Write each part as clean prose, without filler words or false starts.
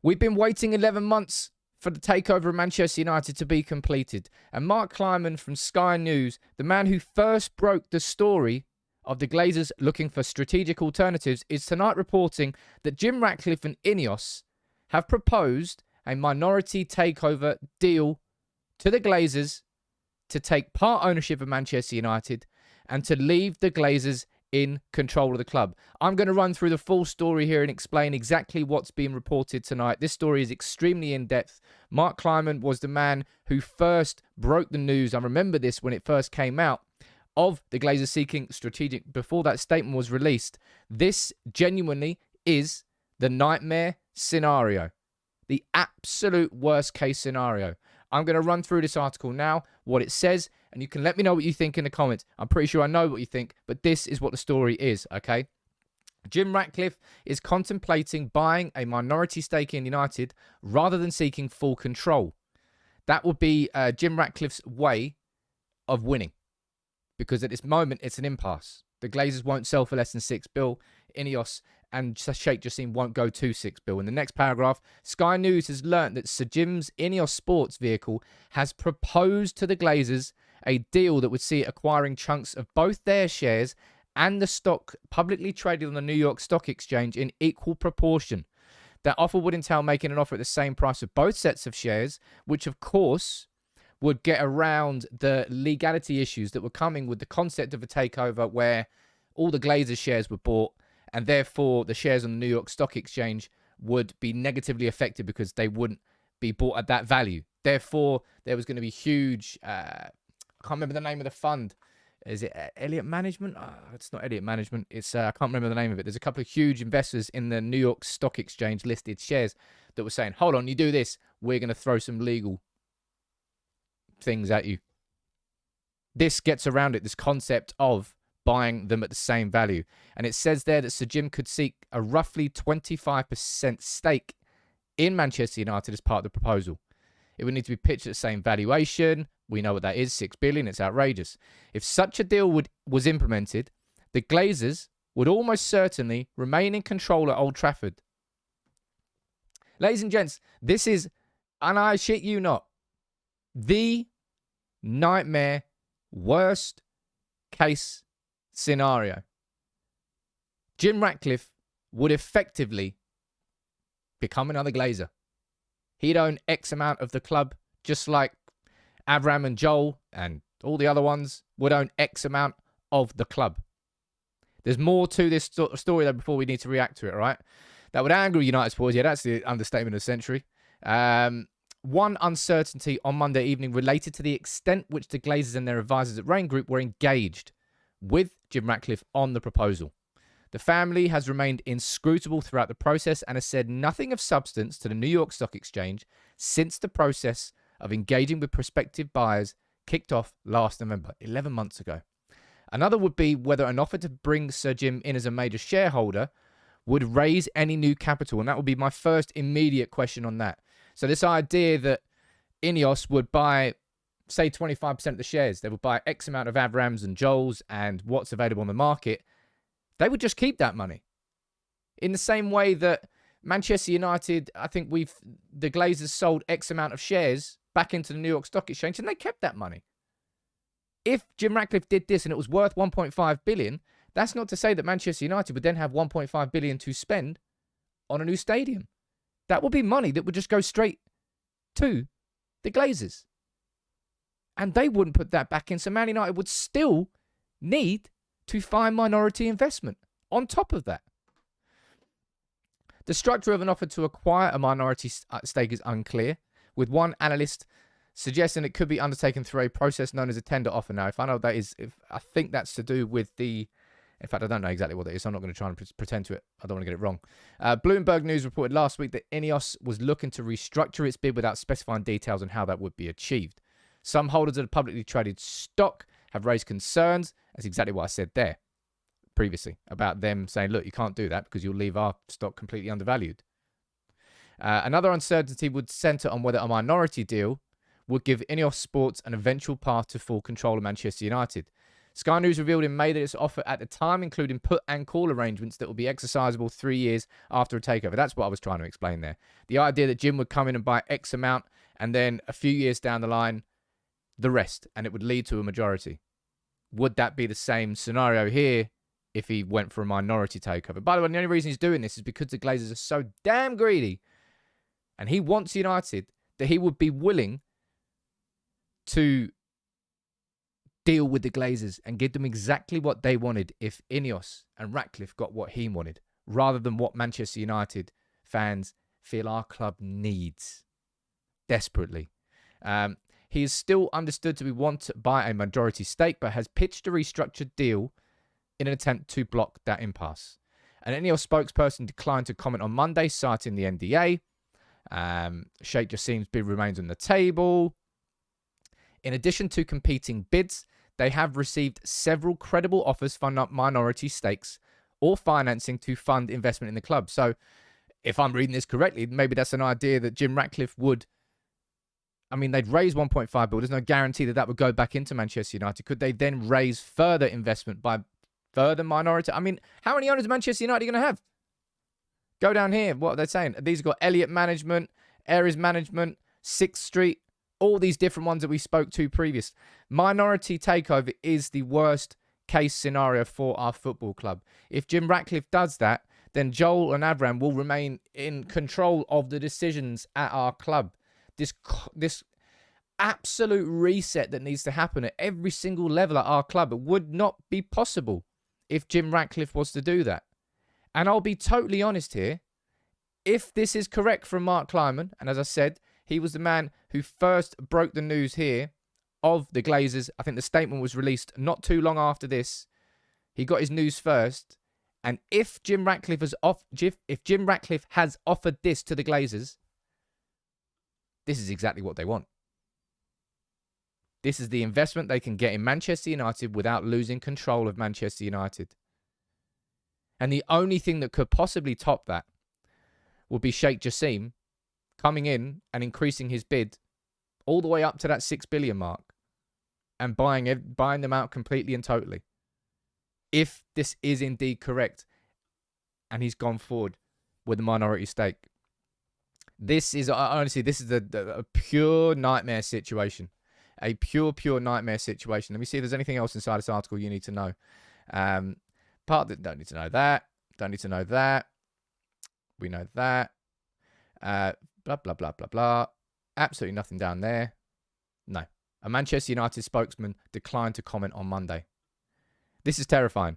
We've been waiting 11 months for the takeover of Manchester United to be completed. And Mark Kleiman from Sky News, the man who first broke the story of the Glazers looking for strategic alternatives, is tonight reporting that Jim Ratcliffe and INEOS have proposed a minority takeover deal to the Glazers to take part ownership of Manchester United and to leave the Glazers in control of the club. I'm going to run through the full story here and explain exactly what's being reported tonight. This story is extremely in-depth. Mark Kleiman was the man who first broke the news. I remember this when it first came out, of the Glazers seeking strategic, before that statement was released. This genuinely is the nightmare scenario, the absolute worst case scenario. I'm going to run through this article now, what it says, and you can let me know what you think in the comments. I'm pretty sure I know what you think, but this is what the story is, okay? Jim Ratcliffe is contemplating buying a minority stake in United rather than seeking full control. That would be Jim Ratcliffe's way of winning, because at this moment, it's an impasse. The Glazers won't sell for less than $6 billion. INEOS and Sheikh Jassim won't go to $6 billion. In the next paragraph, Sky News has learnt that Sir Jim's INEOS Sports vehicle has proposed to the Glazers a deal that would see it acquiring chunks of both their shares and the stock publicly traded on the New York Stock Exchange in equal proportion. That offer would entail making an offer at the same price of both sets of shares, which of course would get around the legality issues that were coming with the concept of a takeover where all the Glazers shares were bought, and therefore the shares on the New York Stock Exchange would be negatively affected because they wouldn't be bought at that value. Therefore, there was going to be huge, I can't remember the name of the fund. Is it Elliott Management? It's not Elliott Management. It's I can't remember the name of it. There's a couple of huge investors in the New York Stock Exchange listed shares that were saying, hold on, you do this, we're going to throw some legal things at you. This gets around it, this concept of buying them at the same value. And it says there that Sir Jim could seek a roughly 25% stake in Manchester United as part of the proposal. It would need to be pitched at the same valuation. We know what that is, $6 billion. It's outrageous. If such a deal was implemented, the Glazers would almost certainly remain in control at Old Trafford. Ladies and gents, this is, and I shit you not, the nightmare worst case scenario. Jim Ratcliffe would effectively become another Glazer. He'd own X amount of the club, just like Avram and Joel and all the other ones would own X amount of the club. There's more to this story, though, before we need to react to it, all right? That would anger United supporters. Yeah, that's the understatement of the century. One uncertainty on Monday evening related to the extent which the Glazers and their advisors at Rain Group were engaged with Jim Ratcliffe on the proposal. The family has remained inscrutable throughout the process and has said nothing of substance to the New York Stock Exchange since the process of engaging with prospective buyers kicked off last November, 11 months ago. Another would be whether an offer to bring Sir Jim in as a major shareholder would raise any new capital, and that would be my first immediate question on that. So this idea that INEOS would buy, say, 25% of the shares, they would buy X amount of Avrams and Joels and what's available on the market, they would just keep that money. In the same way that Manchester United, I think the Glazers sold X amount of shares back into the New York Stock Exchange and they kept that money. If Jim Ratcliffe did this and it was worth 1.5 billion, that's not to say that Manchester United would then have 1.5 billion to spend on a new stadium. That would be money that would just go straight to the Glazers. And they wouldn't put that back in. So Man United would still need to find minority investment on top of that. The structure of an offer to acquire a minority stake is unclear, with one analyst suggesting it could be undertaken through a process known as a tender offer. Now, if I know what that is, I think that's to do with the... In fact, I don't know exactly what that is, so I'm not going to try and pretend to it. I don't want to get it wrong. Bloomberg News reported last week that INEOS was looking to restructure its bid without specifying details on how that would be achieved. Some holders of the publicly traded stock have raised concerns. That's exactly what I said there previously, about them saying, look, you can't do that because you'll leave our stock completely undervalued. Another uncertainty would centre on whether a minority deal would give INEOS Sports an eventual path to full control of Manchester United. Sky News revealed in May that its offer at the time including put and call arrangements that will be exercisable 3 years after a takeover. That's what I was trying to explain there. The idea that Jim would come in and buy X amount and then a few years down the line, the rest, and it would lead to a majority. Would that be the same scenario here if he went for a minority takeover? By the way, the only reason he's doing this is because the Glazers are so damn greedy and he wants United that he would be willing to deal with the Glazers and give them exactly what they wanted if INEOS and Ratcliffe got what he wanted, rather than what Manchester United fans feel our club needs desperately. He is still understood to be wanted by a majority stake, but has pitched a restructured deal in an attempt to block that impasse. An INEOS spokesperson declined to comment on Monday, citing the NDA. Sheikh Jassim's bid remains on the table. In addition to competing bids, they have received several credible offers for minority stakes or financing to fund investment in the club. So, if I'm reading this correctly, maybe that's an idea that Jim Ratcliffe would... I mean, they'd raise 1.5 billion. There's no guarantee that that would go back into Manchester United. Could they then raise further investment by further minority? I mean, how many owners of Manchester United are going to have? Go down here. What are they saying? These have got Elliott Management, Ares Management, 6th Street, all these different ones that we spoke to previous. Minority takeover is the worst case scenario for our football club. If Jim Ratcliffe does that, then Joel and Avram will remain in control of the decisions at our club. This absolute reset that needs to happen at every single level at our club, it would not be possible if Jim Ratcliffe was to do that. And I'll be totally honest here, if this is correct from Mark Kleiman, and as I said, he was the man who first broke the news here of the Glazers. I think the statement was released not too long after this. He got his news first. And if Jim Ratcliffe has offered this to the Glazers, this is exactly what they want. This is the investment they can get in Manchester United without losing control of Manchester United. And the only thing that could possibly top that would be Sheikh Jassim coming in and increasing his bid all the way up to that 6 billion mark and buying them out completely and totally. If this is indeed correct and he's gone forward with a minority stake. This is, honestly, this is a pure nightmare situation. A pure nightmare situation. Let me see if there's anything else inside this article you need to know. Don't need to know that. Don't need to know that. We know that. Blah, blah, blah, blah, blah. Absolutely nothing down there. No. A Manchester United spokesman declined to comment on Monday. This is terrifying.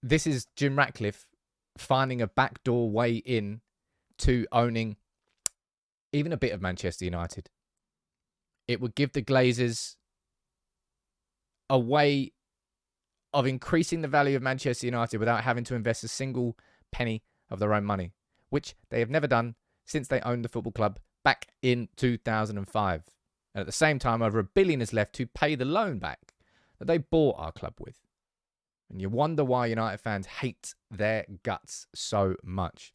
This is Jim Ratcliffe finding a backdoor way in to owning even a bit of Manchester United. It would give the Glazers a way of increasing the value of Manchester United without having to invest a single penny of their own money, which they have never done since they owned the football club back in 2005. And at the same time, over $1 billion is left to pay the loan back that they bought our club with. And you wonder why United fans hate their guts so much.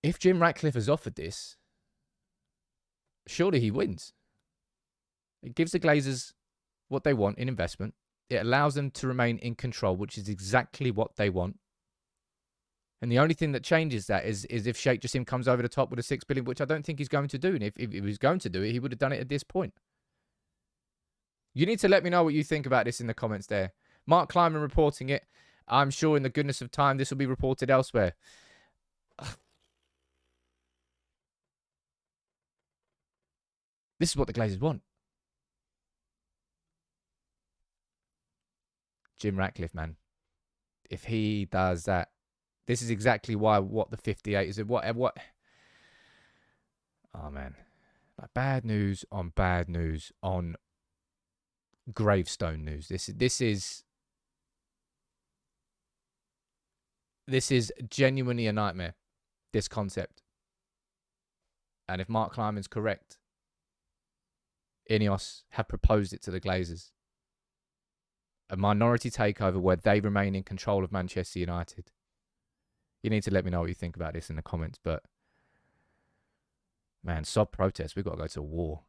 If Jim Ratcliffe has offered this, surely he wins. It gives the Glazers what they want in investment. It allows them to remain in control, which is exactly what they want. And the only thing that changes that is if Sheikh Jassim comes over the top with a 6 billion, which I don't think he's going to do. And if he was going to do it, he would have done it at this point. You need to let me know what you think about this in the comments there. Mark Kleiman reporting it. I'm sure in the goodness of time, this will be reported elsewhere. This is what the Glazers want. Jim Ratcliffe, man. If he does that, this is exactly what the 58 is. What? Oh, man. Like bad news on gravestone news. This is genuinely a nightmare, this concept. And if Mark Kleiman's correct, INEOS have proposed it to the Glazers. A minority takeover where they remain in control of Manchester United. You need to let me know what you think about this in the comments. But, man, sod protest. We've got to go to war.